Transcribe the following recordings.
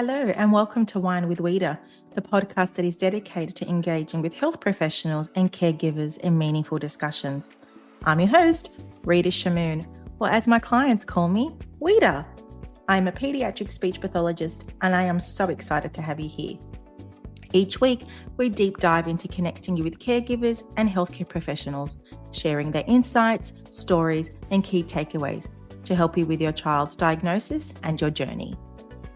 Hello, and welcome to Wine with Weeda, the podcast that is dedicated to engaging with health professionals and caregivers in meaningful discussions. I'm your host, Rita Shamoon, or as my clients call me, Weeda. I'm a pediatric speech pathologist, and I am so excited to have you here. Each week, we deep dive into connecting you with caregivers and healthcare professionals, sharing their insights, stories, and key takeaways to help you with your child's diagnosis and your journey.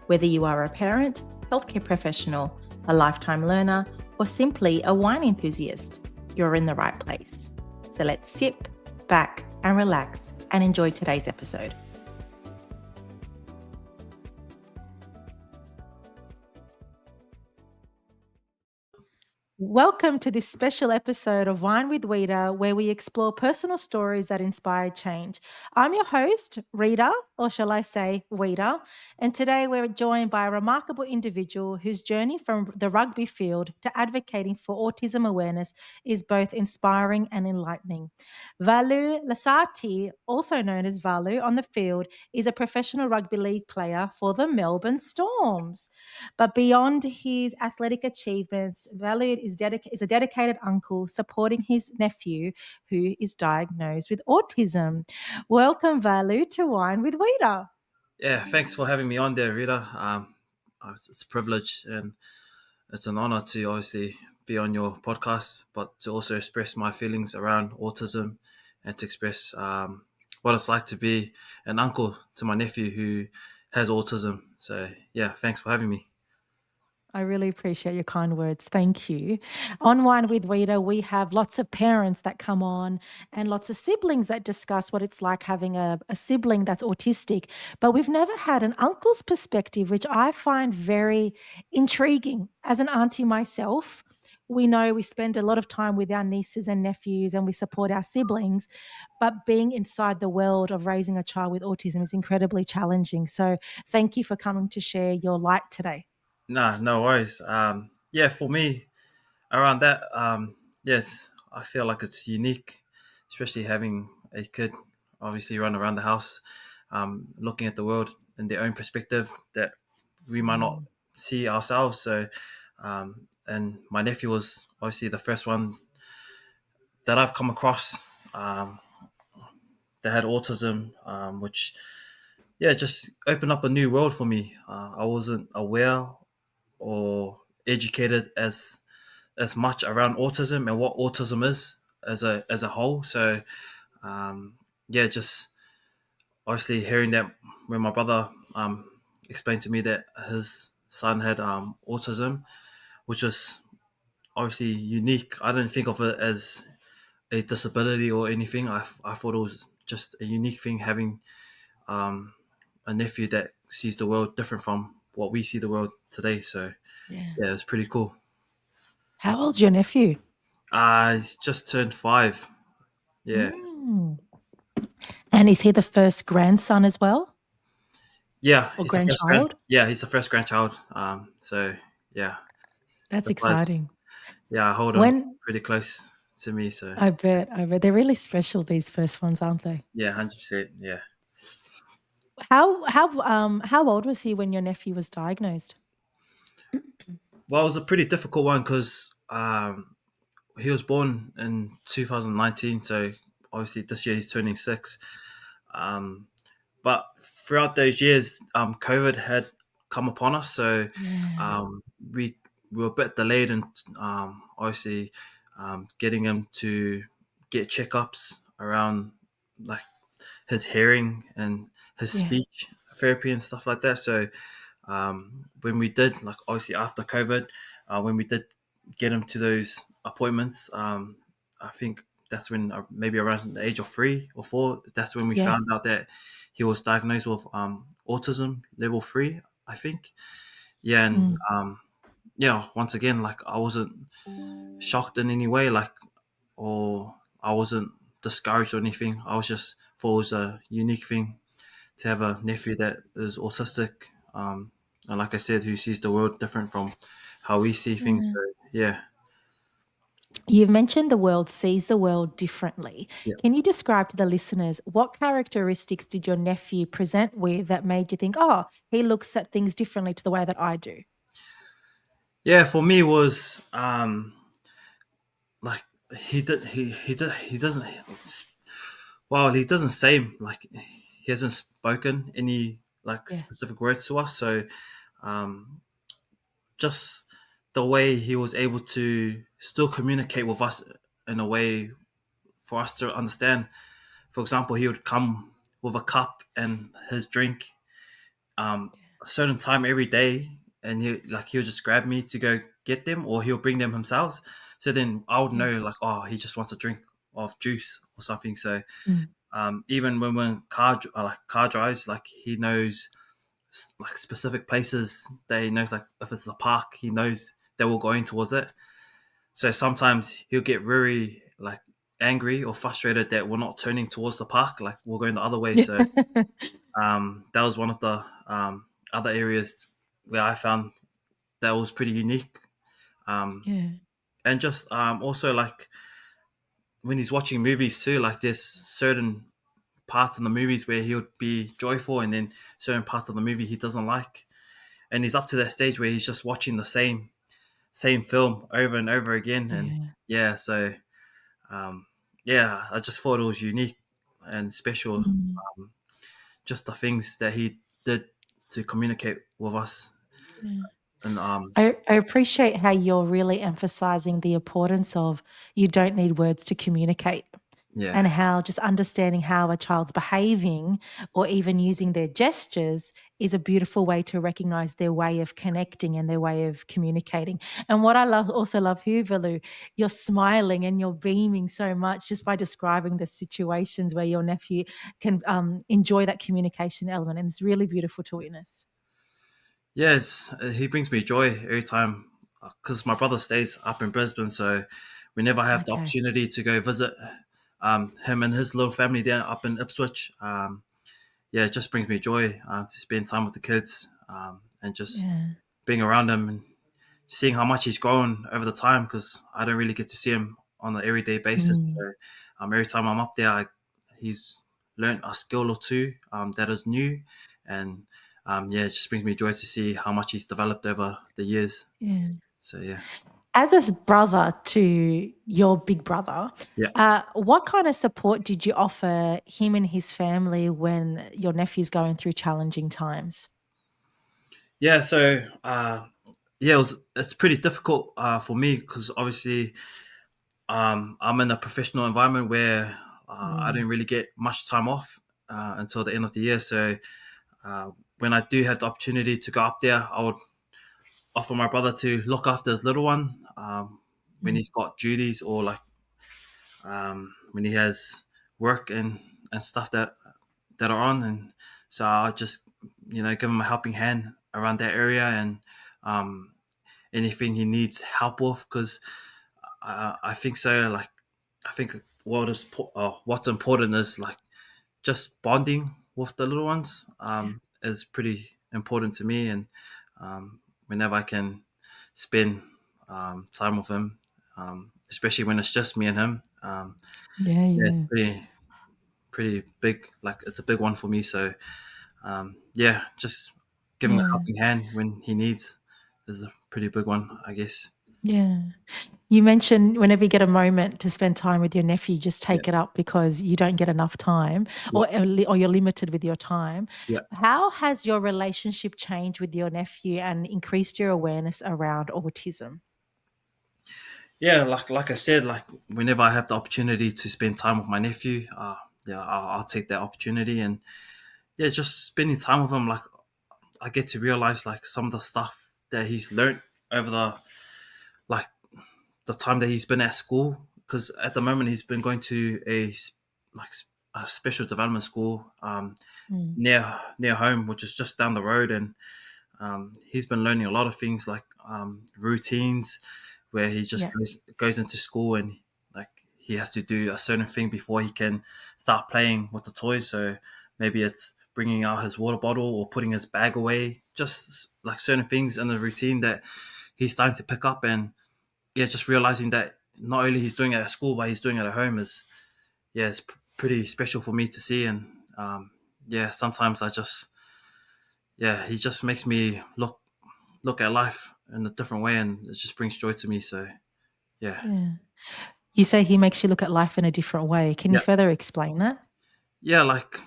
Whether you are a parent, healthcare professional, a lifetime learner, or simply a wine enthusiast, you're in the right place. So let's sit back and relax and enjoy today's episode. Welcome to this special episode of Wine with Weeda, where we explore personal stories that inspire change. I'm your host, Rita, or shall I say Weeda, and today we're joined by a remarkable individual whose journey from the rugby field to advocating for autism awareness is both inspiring and enlightening. Ativalu Lisati, also known as Valu on the field, is a professional rugby league player for the Melbourne Storms. But beyond his athletic achievements, Valu is a dedicated uncle supporting his nephew who is diagnosed with autism. Welcome, Valu, to Wine with Weeda. Yeah, thanks for having me on there, Rita. It's a privilege and it's an honor to obviously be on your podcast, but to also express my feelings around autism and to express what it's like to be an uncle to my nephew who has autism. So, yeah, thanks for having me. I really appreciate your kind words. Thank you. On Wine with Rita, we have lots of parents that come on and lots of siblings that discuss what it's like having a sibling that's autistic. But we've never had an uncle's perspective, which I find very intriguing. As an auntie myself, we know we spend a lot of time with our nieces and nephews and we support our siblings. But being inside the world of raising a child with autism is incredibly challenging. So thank you for coming to share your light today. Nah, no worries. Yeah, for me, around that, yes, I feel like it's unique, especially having a kid obviously run around the house, looking at the world in their own perspective that we might not see ourselves. So, and my nephew was obviously the first one that I've come across that had autism, which just opened up a new world for me. I wasn't aware or educated as much around autism and what autism is as a whole. So just obviously hearing that when my brother explained to me that his son had autism, which was obviously unique. I didn't think of it as a disability or anything. I thought it was just a unique thing having um, a nephew that sees the world different from what we see the world today. So Yeah. yeah, it's pretty cool. How old's your nephew? He's just turned 5. Yeah. Mm. And is he the first grandson as well, Yeah, or he's the first grand. grandchild? Yeah, he's the first grandchild. So yeah, That's that's why. exciting. Yeah, I hold him When pretty close to me. So I bet they're really special, these first ones, aren't they? yeah, 100%. Yeah. How old was he when your nephew was diagnosed? Well, it was a pretty difficult one because he was born in 2019. So obviously this year he's turning 6. Um, but throughout those years, COVID had come upon us. So Yeah. um, we we were a bit delayed in obviously getting him to get checkups around like his hearing and his Yeah. speech therapy and stuff like that. So when we did, like obviously after COVID, when we did get him to those appointments, I think that's when maybe around the age of 3 or 4, that's when we Yeah. found out that he was diagnosed with autism level 3, I think. Yeah, and Mm. once again, like I wasn't shocked in any way, like, or I wasn't discouraged or anything. I was just thought it was a unique thing to have a nephew that is autistic, and like I said, who sees the world different from how we see things. Yeah. So, yeah, You've mentioned the world sees the world differently. Yeah. Can you describe to the listeners what characteristics did your nephew present with that made you think, oh, he looks at things differently to the way that I do? Yeah, for me was like he doesn't well, he doesn't say, like, he hasn't spoken any like Yeah. specific words to us. So um, just the way he was able to still communicate with us in a way for us to understand. For example, he would come with a cup and his drink a certain time every day, and he'll just grab me to go get them, or he'll bring them himself. So then I would Yeah. know, like, oh, he just wants a drink of juice or something. So Mm. even when we're in car drives, like he knows like specific places that he knows, like if it's the park, he knows that we're going towards it. So sometimes he'll get very like angry or frustrated that we're not turning towards the park, like we're going the other way. Yeah. So that was one of the other areas where I found that was pretty unique. Um, Yeah. and just also like when he's watching movies too, like there's certain parts in the movies where he would be joyful, and then certain parts of the movie he doesn't like. And he's up to that stage where he's just watching the same film over and over again. And Yeah. yeah, so um, yeah, I just thought it was unique and special. Mm. Just the things that he did to communicate with us, Yeah. and I appreciate how you're really emphasizing the importance of you don't need words to communicate, yeah, and how just understanding how a child's behaving or even using their gestures is a beautiful way to recognize their way of connecting and their way of communicating. And what I also love, Huvalu, you're smiling and you're beaming so much just by describing the situations where your nephew can enjoy that communication element. And it's really beautiful to witness. yes, he brings me joy every time because my brother stays up in Brisbane, so we never have the Okay. opportunity to go visit him and his little family there up in Ipswich. Yeah, it just brings me joy to spend time with the kids and just Yeah. being around him and seeing how much he's grown over the time, because I don't really get to see him on an everyday basis. Mm. So every time I'm up there, he's learned a skill or two that is new, and yeah, it just brings me joy to see how much he's developed over the years. Yeah. So yeah, As a brother to your big brother, yeah, what kind of support did you offer him and his family when your nephew's going through challenging times? yeah. So yeah, it's pretty difficult for me because obviously I'm in a professional environment where I Mm. don't really get much time off until the end of the year. So uh, when I do have the opportunity to go up there, I would offer my brother to look after his little one when Mm. he's got duties, or like when he has work and stuff that are on. And so I just give him a helping hand around that area, and um, anything he needs help with, because I think so. Like I think what's important is like just bonding with the little ones is pretty important to me, and whenever I can spend time with him, especially when it's just me and him, Yeah, yeah, it's yeah, pretty big. Like it's a big one for me. So yeah, just giving a yeah, helping hand when he needs is a pretty big one, I guess. yeah. You mentioned whenever you get a moment to spend time with your nephew, just Yeah, take it up because you don't get enough time, yeah, or you're limited with your time. yeah. How has your relationship changed with your nephew and increased your awareness around autism? Yeah, like I said, like whenever I have the opportunity to spend time with my nephew, yeah, I'll take that opportunity, and yeah, just spending time with him. Like I get to realize like some of the stuff that he's learned over like the time that he's been at school. Because at the moment he's been going to like a special development school Mm. near home, which is just down the road, and he's been learning a lot of things like routines, where he just Yeah, goes into school and like he has to do a certain thing before he can start playing with the toys. So maybe it's bringing out his water bottle or putting his bag away, just like certain things in the routine that he's starting to pick up. And yeah, just realizing that not only he's doing it at school, but he's doing it at home is, yeah, it's pretty special for me to see. And yeah, sometimes I just, yeah, he just makes me look at life in a different way, and it just brings joy to me. So yeah, Yeah. You say he makes you look at life in a different way. Can you yeah, further explain that? yeah, like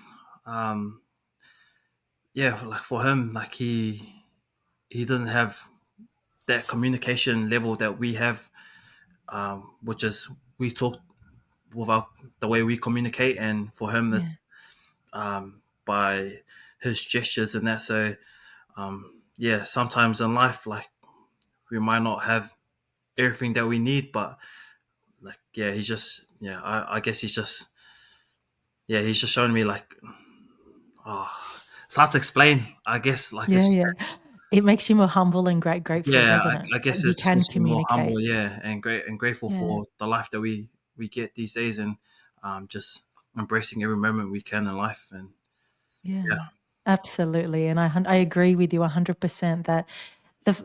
um, yeah, like for him, like he doesn't have that communication level that we have, which is we talk without the way we communicate, and for him, Yeah. it's by his gestures and that. So yeah, sometimes in life, like we might not have everything that we need, but like yeah, he's just yeah, I guess he's just yeah, he's just showing me like oh, it's hard to explain. I guess like it's Yeah, just yeah. It makes you more humble and grateful, yeah, doesn't it? I That guess you it just can makes me more communicate. humble, yeah, and great and grateful Yeah. for the life that we get these days, and just embracing every moment we can in life, and Yeah. yeah, Absolutely, and I agree with you 100% that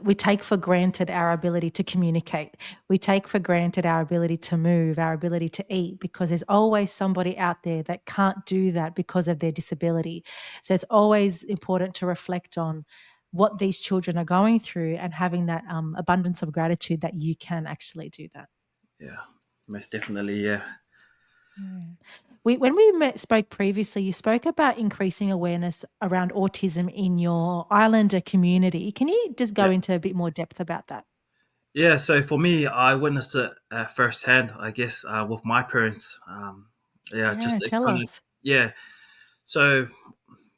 we take for granted our ability to communicate. We take for granted our ability to move, our ability to eat, because there's always somebody out there that can't do that because of their disability. So it's always important to reflect on what these children are going through and having that abundance of gratitude that you can actually do that. yeah, most definitely, yeah, Yeah. When we spoke previously, you spoke about increasing awareness around autism in your Islander community. Can you just yeah, go into a bit more depth about that? yeah. So for me, I witnessed it firsthand, I guess, with my parents. Yeah, Yeah, just it tell kind of us. yeah. So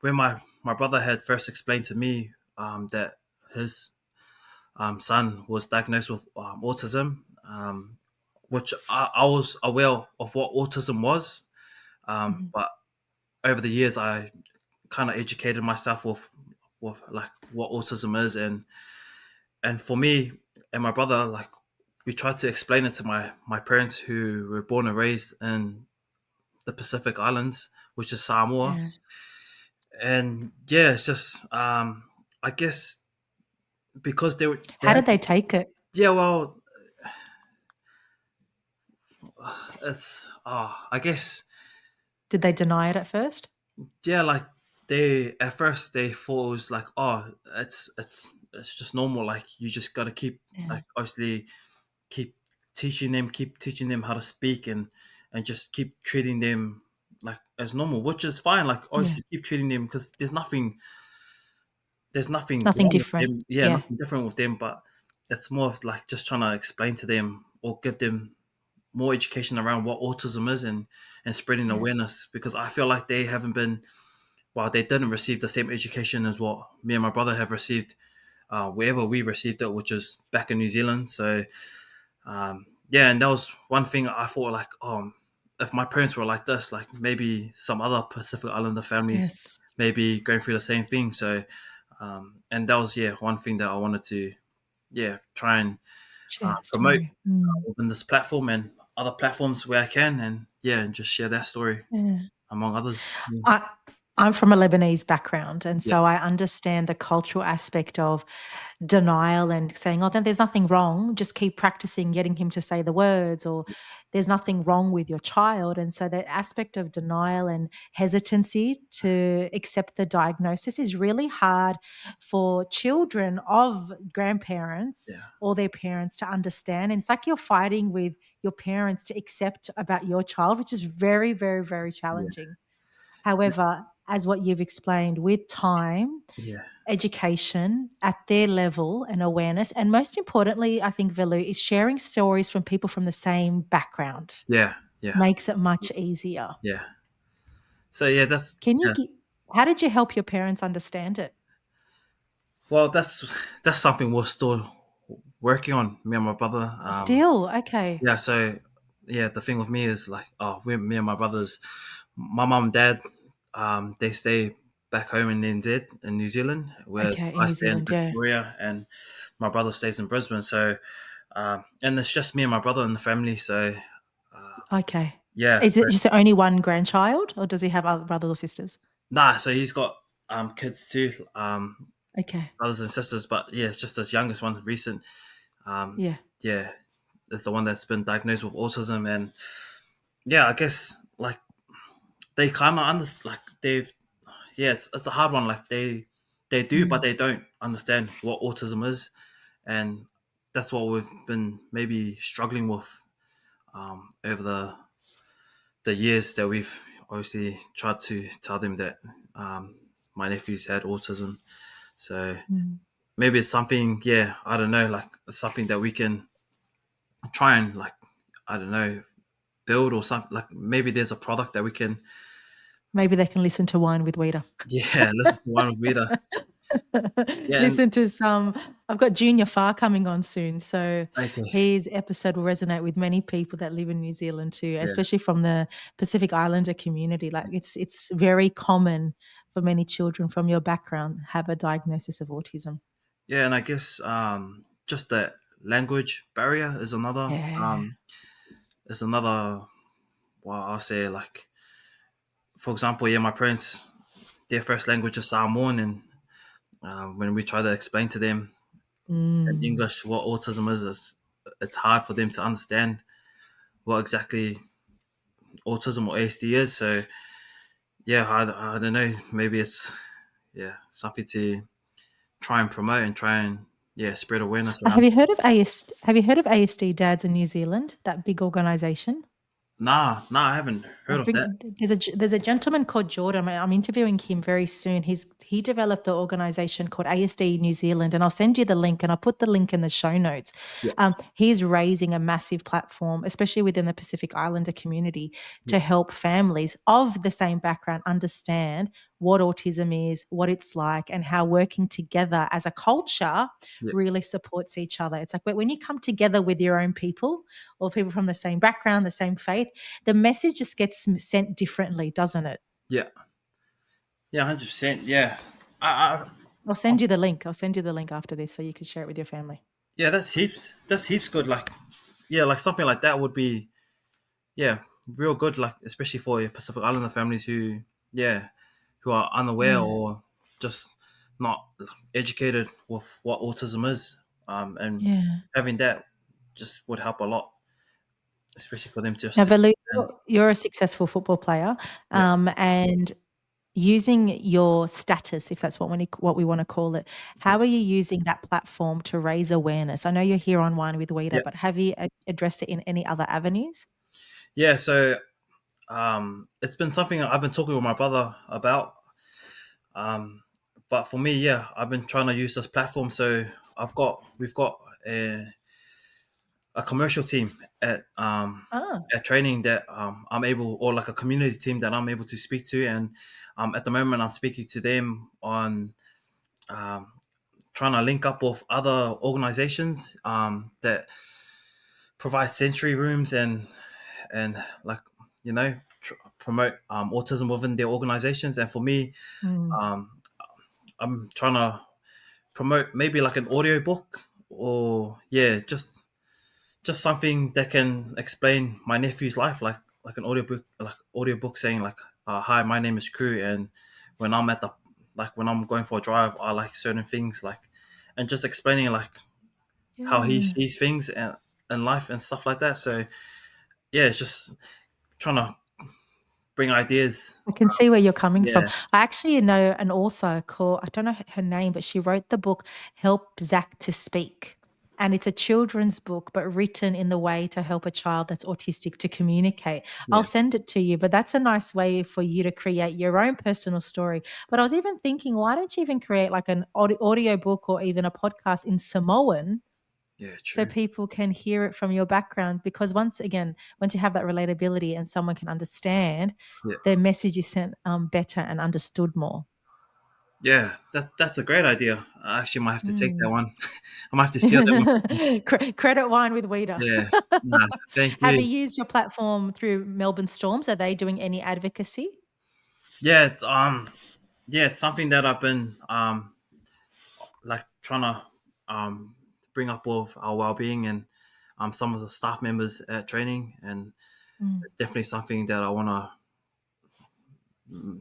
when my brother had first explained to me that his son was diagnosed with autism, which I was aware of what autism was, Mhm. but over the years I kind of educated myself with like what autism is, and for me and my brother, like we tried to explain it to my parents who were born and raised in the Pacific Islands, which is Samoa, Yeah. and yeah, it's just I guess because they How had did they take it? yeah, well, it's I guess Did they deny it at first? yeah, like they at first they thought it was like, oh, it's just normal. Like you just gotta keep Yeah. like obviously keep keep teaching them how to speak, and just keep treating them like as normal, which is fine. Like Yeah. obviously keep treating them because there's nothing Nothing wrong with different. them. Yeah, Yeah. nothing different with them, but it's more of like just trying to explain to them or give them more education around what autism is, and spreading Yeah. awareness, because I feel like they haven't been well, they didn't receive the same education as what me and my brother have received wherever we received it, which is back in New Zealand. So yeah, and that was one thing I thought like, if my parents were like this, like maybe some other Pacific Islander families Yes. maybe going through the same thing. So and that was yeah one thing that I wanted to yeah try and Share that promote story. Mm. within this platform and other platforms where I can, and yeah, and just share that story Yeah. among others. Yeah, I I'm from a Lebanese background, and yeah, so I understand the cultural aspect of denial and saying, "Oh, then there's nothing wrong. Just keep practicing getting him to say the words," or "There's nothing wrong with your child." And so that aspect of denial and hesitancy to accept the diagnosis is really hard for children of grandparents yeah, or their parents to understand. And it's like you're fighting with your parents to accept about your child, which is very, very, very yeah, challenging. However, as what you've explained, with time, yeah, education at their level and awareness, and most importantly, I think, Velu, is sharing stories from people from the same background yeah, yeah, makes it much easier. yeah. So yeah, that's Can you yeah. gi How did you help your parents understand it? Well, that's something we're still working on. Me and my brother. Still? Okay. Yeah. So yeah, the thing with me is like, me and my brothers, my mum and dad, they stay back home in NZ in New Zealand, whereas Okay, in I New stay in Zealand, yeah. Victoria, and my brother stays in Brisbane. So and it's just me and my brother in the family. So Okay. yeah. Is So, it just only one grandchild, or does he have other brothers or sisters? nah. So he's got kids too, Okay. brothers and sisters, but yeah, it's just his youngest one, recent. Um, Yeah. yeah, is the one that's been diagnosed with autism, and yeah, I guess like they kind of understand, like they've yeah, it's a hard one. Like they do, but Mm. they don't understand what autism is, and that's what we've been maybe struggling with over the years that we've obviously tried to tell them that um, my nephew's had autism. So Mm. maybe it's something, yeah, I don't know, like something that we can try and like, I don't know, build or something. Like maybe there's a product that we can, Maybe they can listen to Wine with Weeda. yeah, listen to one with Rita. Yeah, and Listen to some. I've got Junior Far coming on soon, so okay, his episode will resonate with many people that live in New Zealand too, yeah, especially from the Pacific Islander community. Like it's very common for many children from your background have a diagnosis of autism. yeah, and I guess just that language barrier Yeah. is another. Well, I'll say like, for example, yeah, my parents, their first language is Samoan, and when we try to explain to them in Mm. English what autism is, it's hard for them to understand what exactly autism or ASD is. So yeah, I don't know. Maybe it's yeah something to try and promote and try and yeah spread awareness Have around. you heard of have you heard of ASD Dads in New Zealand? That big organization? Nah, I haven't I'll heard of that. bring there's a gentleman called Jordan. I'm interviewing him very soon. He developed the organization called ASD New Zealand, and I'll send you the link, and I'll put the link in the show notes. Yeah, He's raising a massive platform, especially within the Pacific Islander community, yeah, to help families of the same background understand what autism is, what it's like, and how working together as a culture yeah, really supports each other. It's like when you come together with your own people or people from the same background, the same faith, the message just gets sent differently, doesn't it? yeah, yeah, 100%. Yeah, I'll send you the link. I'll send you the link after this so you can share it with your family. yeah, that's heaps. That's heaps good. Like yeah, like something like that would be yeah real good. Like especially for your Pacific Islander families who yeah who are unaware Yeah. or just not educated with what autism is, and Yeah. having that just would help a lot, especially for them Now, just to Valu, understand. you're a successful football player, Yeah, and using your status, if that's what we want to call it, yeah, how are you using that platform to raise awareness? I know you're here on Wine with Weeda, yeah, but have you addressed it in any other avenues? yeah. So it's been something I've been talking with my brother about. Um, but for me, yeah, I've been trying to use this platform. So we've got a commercial team Ah, at training that I'm able, or like a community team that I'm able to speak to, and at the moment I'm speaking to them on um, trying to link up with other organizations that provide sensory rooms and like you know promote autism within their organizations. And for me, mm, um, I'm trying to promote maybe like an audio book or yeah just something that can explain my nephew's life, like an audiobook saying like, "Hi, my name is Crew, and when I'm at the when I'm going for a drive, I like certain things like," and just explaining like how he yeah. sees things and life and stuff like that. So yeah, it's just trying to bring ideas. I can see where you're coming from. Yeah, I actually know an author called, I don't know her name, but she wrote the book Help Zach to Speak. And it's a children's book, but written in the way to help a child that's autistic to communicate. I'll yeah, send it to you, but that's a nice way for you to create your own personal story. But I was even thinking, why don't you even create like an audio book or even a podcast in Samoan yeah, so true. people can hear it from your background? Because once again, once you have that relatability and someone can understand, Yeah, the message is sent better and understood more. yeah, that's a great idea. I actually might have to take that Mm. one. I might have to steal that one from you. Credit Wine with Weeda. Yeah, nah, thank Have you you. used your platform through Melbourne Storms? Are they doing any advocacy? Yeah, it's something that I've been like trying to bring up with our well-being and some of the staff members at training, and Mm. it's definitely something that I want to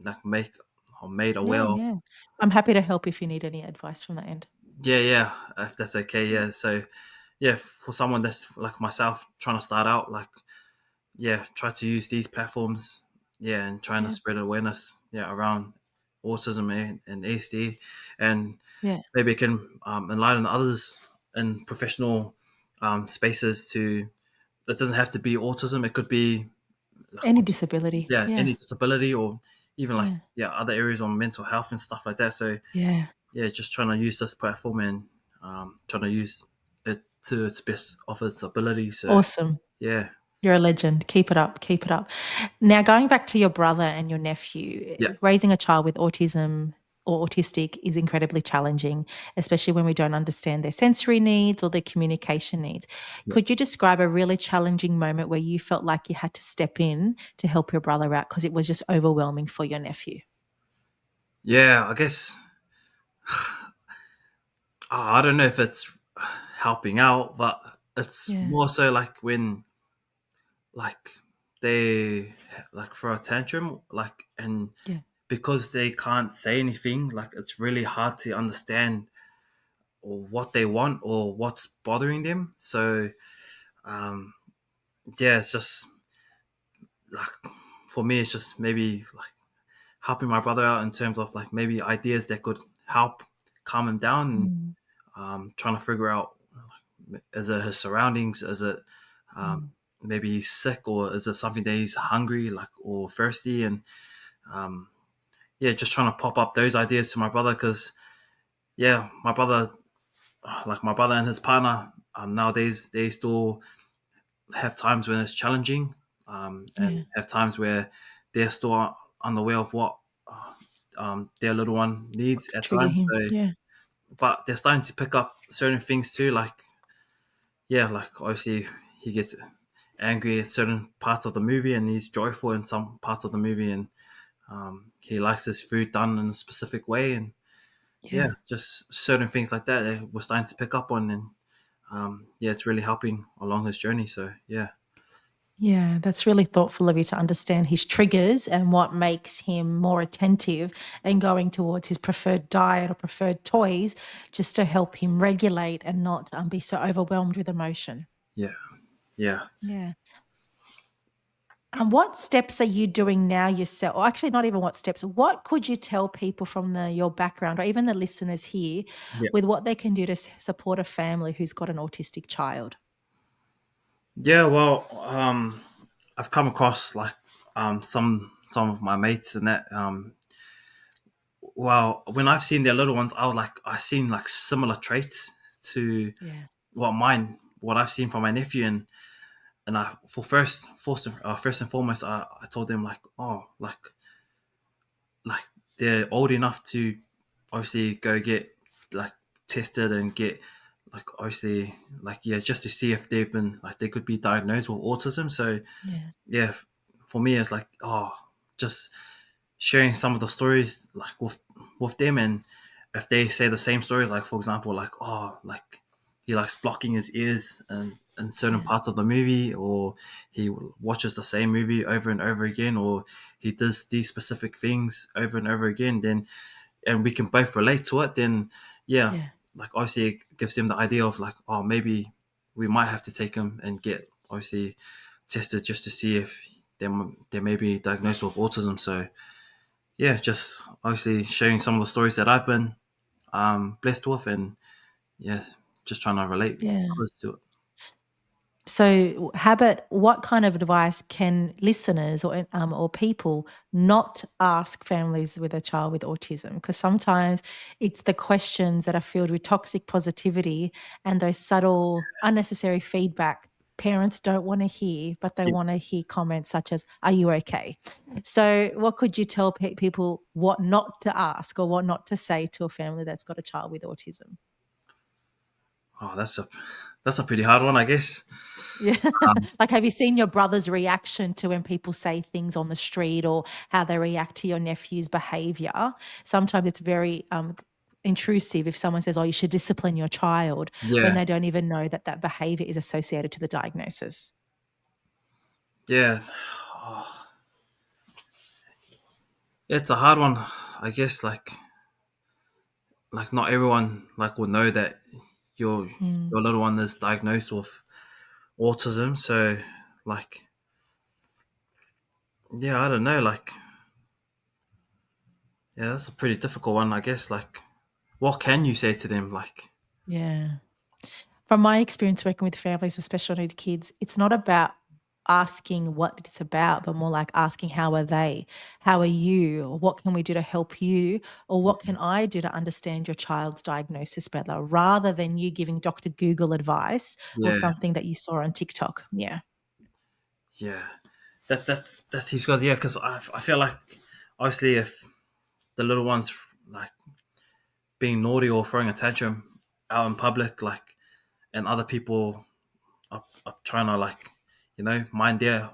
like make or made aware Yeah, of. yeah. I'm happy to help if you need any advice from that end. Yeah, yeah, if that's okay. Yeah, so yeah, for someone that's like myself trying to start out, like, yeah, try to use these platforms, yeah, and trying to Yeah. spread awareness, yeah, around autism and ASD, and Yeah. maybe it can enlighten others in professional spaces to. It doesn't have to be autism. It could be like, Any disability. yeah, Yeah. any disability or even like, Yeah. yeah, other areas on mental health and stuff like that. So Yeah. yeah, just trying to use this platform and trying to use it to its best of its ability. So Awesome. yeah, You're a legend. Keep it up. Keep it up. Now, going back to your brother and your nephew, yeah, raising a child with autism or autistic is incredibly challenging, especially when we don't understand their sensory needs or their communication needs. yeah, Could you describe a really challenging moment where you felt like you had to step in to help your brother out because it was just overwhelming for your nephew? yeah. I guess I don't know if it's helping out, but it's Yeah. more so like when like they like throw a tantrum, like, and Yeah. because they can't say anything, like it's really hard to understand or what they want or what's bothering them. So um, yeah, it's just like for me, it's just maybe like helping my brother out in terms of like maybe ideas that could help calm him down, and Mm. trying to figure out, is it his surroundings, is it um, Mm. maybe he's sick, or is it something that he's hungry, like, or thirsty, and um, yeah, just trying to pop up those ideas to my brother because yeah, my brother, like my brother and his partner, nowadays they still have times when it's challenging, and Yeah. have times where they're still unaware of what their little one What needs could at trigger times. him? So, Yeah. but they're starting to pick up certain things too, like, yeah, like obviously he gets angry at certain parts of the movie, and he's joyful in some parts of the movie, and he likes his food done in a specific way, and yeah, Yeah. just certain things like that we're starting to pick up on, and yeah, it's really helping along his journey. So yeah, Yeah, that's really thoughtful of you to understand his triggers and what makes him more attentive and going towards his preferred diet or preferred toys just to help him regulate and not be so overwhelmed with emotion. yeah, yeah, Yeah. And what steps are you doing now yourself? Or actually, not even what steps. What could you tell people from your background, or even the listeners here, yeah, with what they can do to support a family who's got an autistic child? yeah. Well, I've come across like some of my mates and that. Well, when I've seen their little ones, I was like, I've seen like similar traits to Yeah, what I've seen from my nephew, and I for first and foremost, I told them like, oh, like they're old enough to obviously go get like tested and get like obviously like, yeah, just to see if they've been like they could be diagnosed with autism. So yeah, yeah, for me it's like, oh, just sharing some of the stories like with them, and if they say the same stories, like for example, like, oh, like he likes blocking his ears and in certain yeah, parts of the movie, or he watches the same movie over and over again, or he does these specific things over and over again, then and we can both relate to it, then yeah, yeah. like obviously it gives them the idea of like, oh, maybe we might have to take him and get obviously tested just to see if they may be diagnosed with autism. So yeah, just obviously sharing some of the stories that I've been blessed with, and yeah, just trying to relate Yeah. others to it. So, habit, what kind of advice can listeners or people not ask families with a child with autism? Because sometimes it's the questions that are filled with toxic positivity and those subtle, unnecessary feedback parents don't want to hear, but they Yeah. want to hear comments such as, "Are you okay?" So, what could you tell people what not to ask or what not to say to a family that's got a child with autism? Oh, that's a pretty hard one, I guess. Yeah. Um, Like, have you seen your brother's reaction to when people say things on the street or how they react to your nephew's behavior? Sometimes it's very, intrusive if someone says, "Oh, you should discipline your child," when yeah, they don't even know that that behavior is associated to the diagnosis. yeah. Oh, it's a hard one, I guess. Like not everyone like will know that. your Mm. your little one is diagnosed with autism. So, like, yeah, I don't know. Like, yeah, that's a pretty difficult one, I guess. Like, what can you say to them? Like, Yeah. From my experience working with families with special needs kids, it's not about asking what it's about, but more like asking how are they? How are you? Or what can we do to help you? Or what can I do to understand your child's diagnosis better? Rather than you giving Dr. Google advice or yeah, something that you saw on TikTok. Yeah. yeah, that's he's got, yeah, because I feel like obviously if the little one's like being naughty or throwing a tantrum out in public, like, and other people are trying to, like, mind their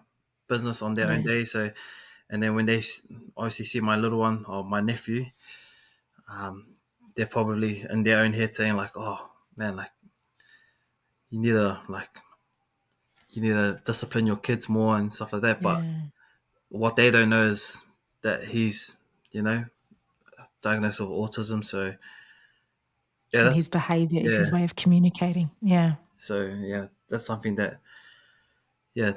business on their own Yeah. day. So, and then when they obviously see my little one or my nephew, they're probably in their own head saying like, "Oh man, like you need to like you need to discipline your kids more and stuff like that." But Yeah. what they don't know is that he's, you know, diagnosed with autism. So yeah, And his behavior is yeah. his way of communicating. Yeah. So yeah, that's something that, yeah,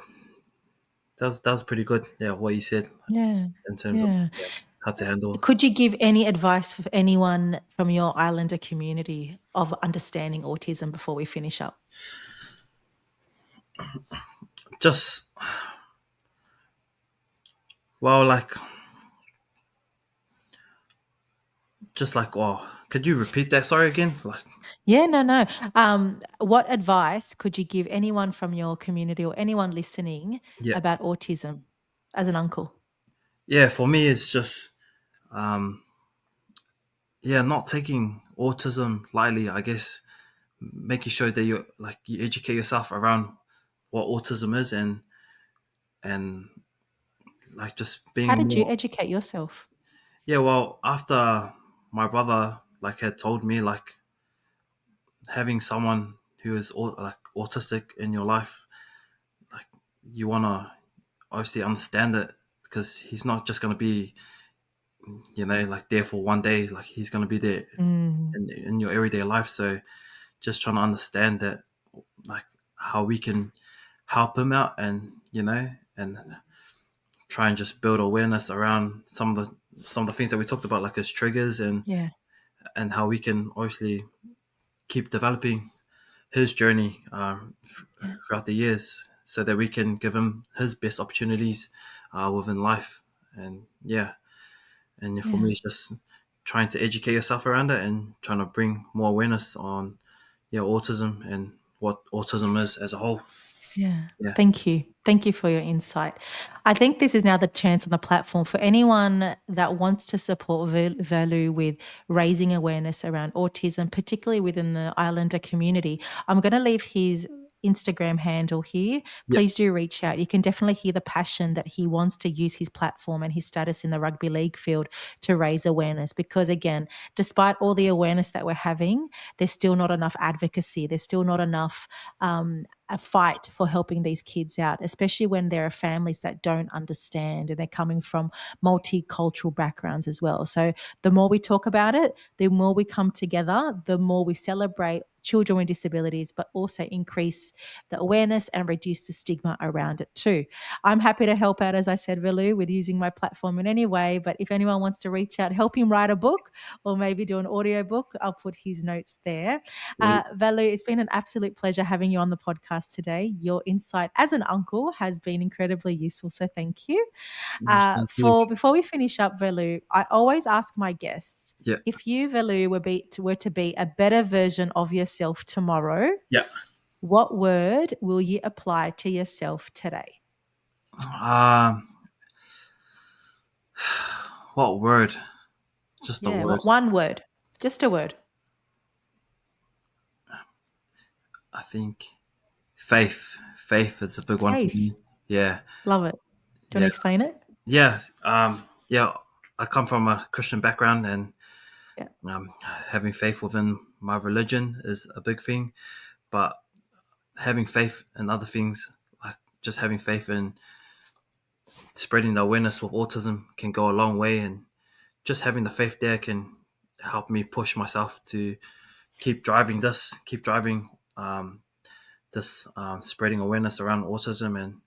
that was pretty good. Yeah, what you said Yeah. in terms of, Yeah. yeah, how to handle. Could you give any advice for anyone from your islander community of understanding autism before we finish up? Just, well, like, just like, oh, could you repeat that? Sorry again. Like, Yeah, no, no. What advice could you give anyone from your community or anyone listening yeah, about autism as an uncle? yeah. For me, it's just, um, yeah, not taking autism lightly. I guess making sure that you educate yourself around what autism is, and like just How being did you more. educate yourself? Yeah, well, after my brother like had told me, like, having someone who is like autistic in your life, like, you wanna obviously understand it, because he's not just gonna be, like, there for one day. Like, he's gonna be there Mm, in your everyday life. So just trying to understand that, like, how we can help him out, and try and just build awareness around some of the things that we talked about, like his triggers, yeah, and how we can obviously keep developing his journey, yeah, throughout the years, so that we can give him his best opportunities within life. And yeah, and for yeah, me, it's just trying to educate yourself around it and trying to bring more awareness on, yeah, autism and what autism is as a whole. yeah. Yeah, Thank you. Thank you for your insight. I think this is now the chance on the platform for anyone that wants to support Valu with raising awareness around autism, particularly within the Islander community. I'm going to leave his Instagram handle here. yeah, Please do reach out. You can definitely hear the passion that he wants to use his platform and his status in the rugby league field to raise awareness. Because again, despite all the awareness that we're having, there's still not enough advocacy. There's still not enough a fight for helping these kids out, especially when there are families that don't understand and they're coming from multicultural backgrounds as well. So the more we talk about it, the more we come together, the more we celebrate children with disabilities, but also increase the awareness and reduce the stigma around it too. I'm happy to help out, as I said, Vilu, with using my platform in any way. But if anyone wants to reach out, help him write a book or maybe do an audio book, I'll put his notes there. sweet. Valu, it's been an absolute pleasure having you on the podcast today. Your insight as an uncle has been incredibly useful. So thank you. No, thank you. For before we finish up, Valu, I always ask my guests Yeah, if you, Valu, were to be a better version of yourself tomorrow, yeah. what word will you apply to yourself today? Um, what word? Just a Yeah, word. what one word? Just a word. I think faith. Faith is a big one for Faith. me. Yeah, Love it. Do you want to yeah, explain it? yeah. Yeah. I come from a Christian background, and Yeah. having faith within my religion is a big thing. But having faith in other things, like just having faith in spreading the awareness with autism, can go a long way. And just having the faith there can help me push myself to keep driving this, spreading awareness around autism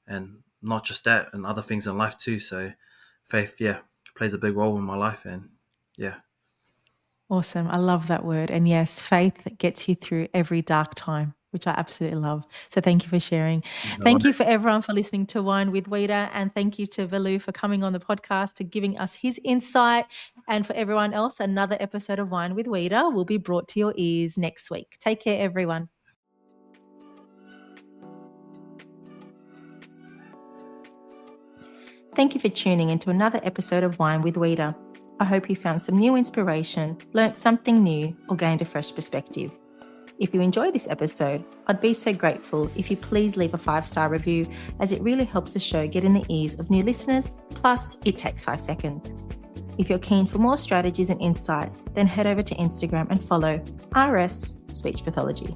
and not just that, and other things in life too. So faith, plays a big role in my life, and yeah. Awesome. I love that word. And yes, faith gets you through every dark time, which I absolutely love. So thank you for sharing. No Thank you worries. for everyone for listening to Wine with Weeda. And thank you to Velu for coming on the podcast, to giving us his insight. And for everyone else, another episode of Wine with Weeda will be brought to your ears next week. Take care, everyone. Thank you for tuning into another episode of Wine with Weeda. I hope you found some new inspiration, learnt something new, or gained a fresh perspective. If you enjoyed this episode, I'd be so grateful if you please leave a 5-star review, as it really helps the show get in the ears of new listeners, plus it takes 5 seconds. If you're keen for more strategies and insights, then head over to Instagram and follow RS Speech Pathology.